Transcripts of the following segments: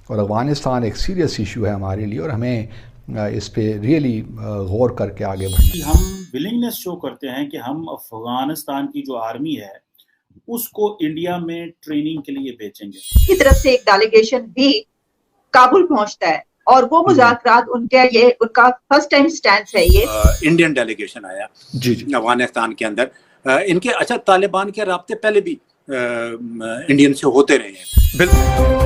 اور افغانستان ایک serious issue ہے ہمارے لیے اور ہمیں اس پہ ریئلی غور کر کے آگے بڑھنا. ہم ولنگنس شو کرتے ہیں کہ ہم افغانستان کی جو آرمی ہے اس کو انڈیا میں ٹریننگ کے لیے بیچیں گے. کی طرف سے ایک ڈیلیگیشن بھی کابل پہنچتا ہے اور وہ مذاکرات ان کا فرسٹ ٹائم سٹینڈ ہے. یہ انڈین ڈیلیگیشن آیا افغانستان کے اندر. ان کے اچھا طالبان کے رابطے پہلے بھی انڈین سے ہوتے رہے ہیں.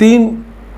$3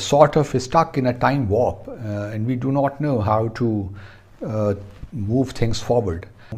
sort of stuck in a time warp and we do not know how to move things forward.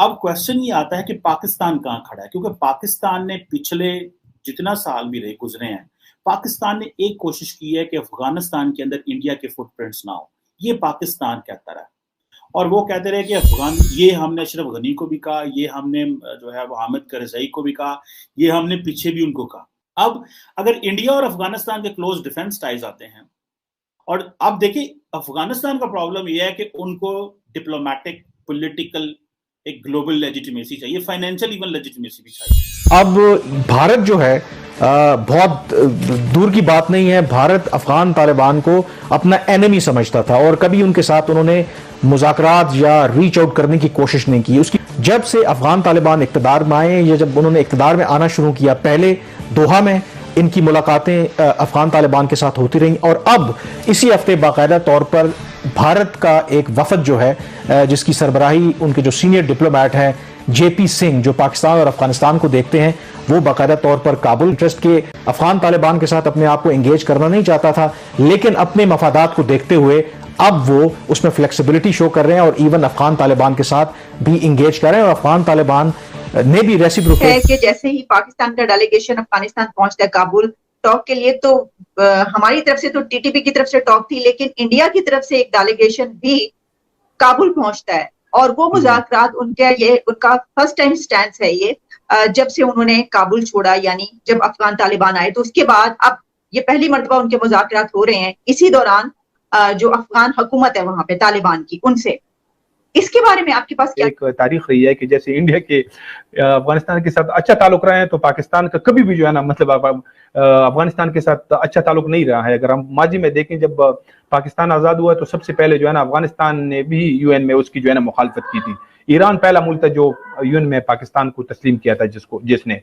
اب کوشچن یہ آتا ہے کہ پاکستان کہاں کھڑا ہے، کیونکہ پاکستان نے پچھلے جتنا سال بھی رہے گزرے ہیں، پاکستان نے ایک کوشش کی ہے کہ افغانستان کے اندر انڈیا کے فٹ پرنٹس نہ ہو. یہ پاکستان کہتا رہا، اور وہ کہتے رہے کہ یہ ہم نے اشرف غنی کو بھی کہا، یہ ہم نے جو ہے وہ حامد کرزئی کو بھی کہا، یہ ہم نے پیچھے بھی ان کو کہا. اب اگر انڈیا اور افغانستان کے کلوز ڈیفنس ٹائز آتے ہیں، اور اب دیکھیں افغانستان کا پرابلم یہ ہے کہ ان کو ڈپلومیٹک پولیٹیکل ایک گلوبل لیجیٹیمیسی چاہیے، فائنینشیل ایون لیجیٹیمیسی بھی چاہیے. اب بھارت جو ہے بہت دور کی بات نہیں ہے، بھارت افغان طالبان کو اپنا اینمی سمجھتا تھا اور کبھی ان کے ساتھ انہوں نے مذاکرات یا ریچ آؤٹ کرنے کی کوشش نہیں کی. اس کی جب سے افغان طالبان اقتدار میں آئے یا جب انہوں نے اقتدار میں آنا شروع کیا، پہلے دوحہ میں ان کی ملاقاتیں افغان طالبان کے ساتھ ہوتی رہیں، اور اب اسی ہفتے باقاعدہ طور پر بھارت کا ایک وفد جو ہے جس کی سربراہی ان کے جو سینئر ڈپلومیٹ ہیں جے پی سنگھ، جو پاکستان اور افغانستان کو دیکھتے ہیں، وہ باقاعدہ طور پر کابل انٹرسٹ کے افغان طالبان کے ساتھ اپنے آپ کو انگیج کرنا نہیں چاہتا تھا، لیکن اپنے مفادات کو دیکھتے ہوئے اب وہ اس میں فلیکسیبلٹی شو کر رہے ہیں اور ایون افغان طالبان کے ساتھ بھی انگیج کر رہے ہیں، اور افغان طالبان نے بھی ریسیپروکیٹ ہے کہ جیسے ہی پاکستان کا ڈیلیگیشن افغانستان پہنچتا ہے کابل ٹاک کے لیے، تو ہماری طرف سے تو ٹی ٹی پی کی طرف سے ٹاک تھی، لیکن انڈیا کی طرف سے ایک ڈیلیگیشن بھی کابل پہنچتا ہے، اور وہ مذاکرات ان کا فرسٹ ٹائم سٹینس ہے یہ جب سے انہوں نے کابل چھوڑا، یعنی جب افغان طالبان آئے تو اس کے بعد اب یہ پہلی مرتبہ ان کے مذاکرات ہو رہے ہیں اسی دوران جو افغان حکومت ہے وہاں پہ طالبان کی، ان سے. اس کے بارے میں آپ کے پاس کیا ایک تاریخ رہی ہے کہ جیسے انڈیا کے افغانستان کے ساتھ اچھا تعلق رہے ہیں، تو پاکستان کا کبھی بھی جو ہے نا مطلب افغانستان کے ساتھ اچھا تعلق نہیں رہا ہے. اگر ہم ماضی میں دیکھیں جب پاکستان آزاد ہوا تو سب سے پہلے جو ہے نا افغانستان نے بھی یو این میں اس کی جو ہے نا مخالفت کی تھی. ایران پہلا ملک تھا جو یو این میں پاکستان کو تسلیم کیا تھا جس نے.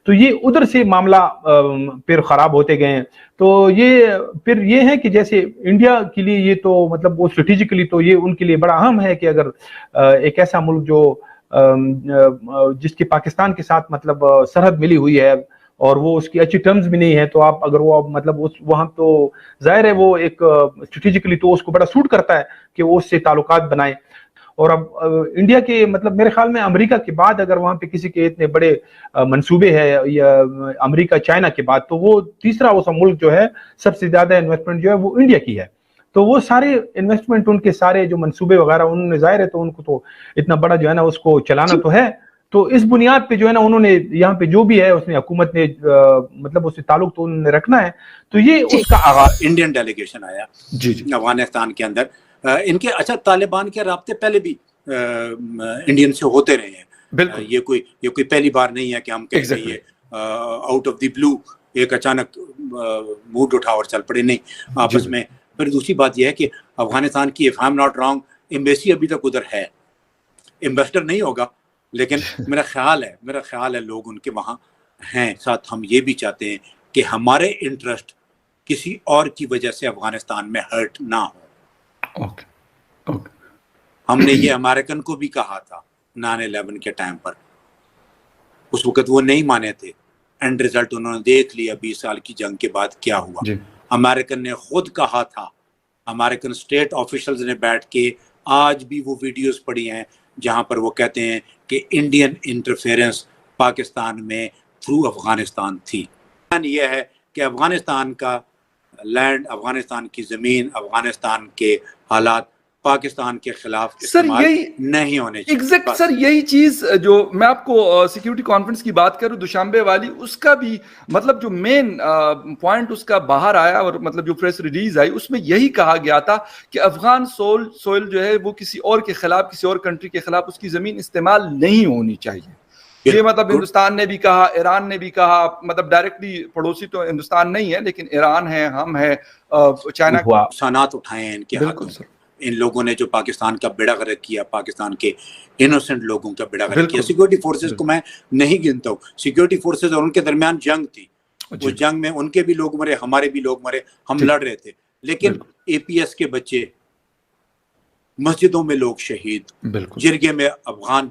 تو یہ ادھر سے معاملہ پھر خراب ہوتے گئے ہیں. تو یہ پھر یہ ہے کہ جیسے انڈیا کے لیے یہ تو مطلب وہ اسٹریٹجیکلی تو یہ ان کے لیے بڑا اہم ہے کہ اگر ایک ایسا ملک جو جس کی پاکستان کے ساتھ مطلب سرحد ملی ہوئی ہے اور وہ اس کی اچھی ٹرمز بھی نہیں ہے، تو آپ اگر وہ مطلب وہاں تو ظاہر ہے وہ ایک اسٹریٹجیکلی تو اس کو بڑا سوٹ کرتا ہے کہ وہ اس سے تعلقات بنائے. اور اب انڈیا کے مطلب میرے خیال میں امریکہ کے بعد اگر وہاں پہ کسی کے اتنے بڑے منصوبے ہیں یا امریکہ چائنا کے بعد، تو وہ تیسرا وہ ملک جو ہے سب سے زیادہ انویسٹمنٹ جو ہے وہ انڈیا کی ہے. تو وہ سارے انویسٹمنٹ ان کے سارے جو منصوبے وغیرہ انہوں نے ظاہر ہے تو ان کو تو اتنا بڑا جو ہے نا اس کو چلانا تو ہے. تو اس بنیاد پہ جو ہے نا انہوں نے یہاں پہ جو بھی ہے اس نے حکومت نے مطلب اس سے تعلق تو انہوں نے رکھنا ہے. تو یہ اس کا آغاز انڈین ڈیلیگیشن آیا افغانستان کے اندر. ان کے اچھا طالبان کے رابطے پہلے بھی انڈین سے ہوتے رہے ہیں، یہ کوئی پہلی بار نہیں ہے کہ ہم کہہ رہے ہیں آؤٹ آف دی بلو ایک اچانک موڈ اٹھا اور چل پڑے، نہیں آپس میں. پھر دوسری بات یہ ہے کہ افغانستان کی if I'm not wrong embassy ابھی تک ادھر ہے، امبیسڈر نہیں ہوگا لیکن میرا خیال ہے لوگ ان کے وہاں ہیں. ساتھ ہم یہ بھی چاہتے ہیں کہ ہمارے انٹرسٹ کسی اور کی وجہ سے افغانستان میں ہرٹ نہ ہو. ہم نے یہ امریکن کو بھی کہا تھا 9/11 کے ٹائم پر، اس وقت وہ نہیں مانے تھے. اینڈ ریزلٹ انہوں نے دیکھ لیا 20 سال کی جنگ کے بعد کیا ہوا. امریکن نے خود کہا تھا، امریکن اسٹیٹ آفیشلز نے بیٹھ کے آج بھی وہ ویڈیوز پڑھی ہیں جہاں پر وہ کہتے ہیں کہ انڈین انٹرفیئرنس پاکستان میں تھرو افغانستان تھی. یہ ہے کہ افغانستان کا لینڈ، افغانستان کی زمین، افغانستان کے حالات پاکستان کے خلاف استعمال نہیں ہونے چاہیے. ایگزیکٹ سر یہی چیز جو میں آپ کو سیکیورٹی کانفرنس کی بات کروں دوشنبے والی، اس کا بھی مطلب جو مین پوائنٹ اس کا باہر آیا اور مطلب جو پریس ریلیز آئی اس میں یہی کہا گیا تھا کہ افغان سوئل جو ہے وہ کسی اور کے خلاف، کسی اور کنٹری کے خلاف اس کی زمین استعمال نہیں ہونی چاہیے. یہ مطلب ہندوستان نے بھی کہا، ایران نے بھی کہا، مطلب ڈائریکٹلی پڑوسی تو ہندوستان نہیں ہے لیکن ایران ہے، ہم ہے، چائنا کو نقصانات اٹھائے ہیں ان کے ہاتھوں. ان لوگوں نے جو پاکستان کا بیڑا غرق کیا، پاکستان کے انوسنٹ لوگوں کا بیڑا غرق کیا. سیکورٹی فورسز کو میں نہیں گنتا ہوں، سیکورٹی فورسز اور ان کے درمیان جنگ تھی. اس جنگ میں ان کے بھی لوگ مرے، ہمارے بھی لوگ مرے، ہم لڑ رہے تھے. لیکن اے پی ایس کے بچے، مسجدوں میں لوگ شہید، جرگے میں افغان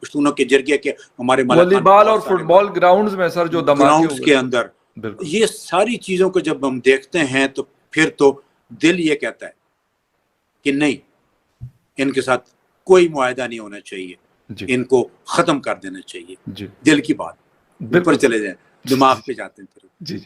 پشتونوں کے جرگے کے ہمارے والی بال اور فٹ بال گراؤنڈز میں سر جو گراؤنڈز کے اندر، یہ ساری چیزوں کو جب ہم دیکھتے ہیں تو پھر تو دل یہ کہتا ہے کہ نہیں، ان کے ساتھ کوئی معاہدہ نہیں ہونا چاہیے. ان کو ختم کر دینا چاہیے. دل کی بات اوپر چلے جائیں, دماغ پہ جاتے ہیں پھر.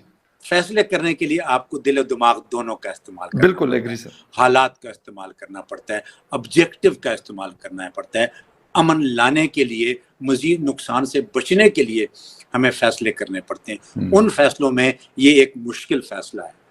فیصلے کرنے کے لیے آپ کو دل و دماغ دونوں کا استعمال کرنا بالکل ایگری سر, حالات کا استعمال کرنا پڑتا ہے, آبجیکٹو کا استعمال کرنا پڑتا ہے. امن لانے کے لیے, مزید نقصان سے بچنے کے لیے ہمیں فیصلے کرنے پڑتے ہیں. ان فیصلوں میں یہ ایک مشکل فیصلہ ہے.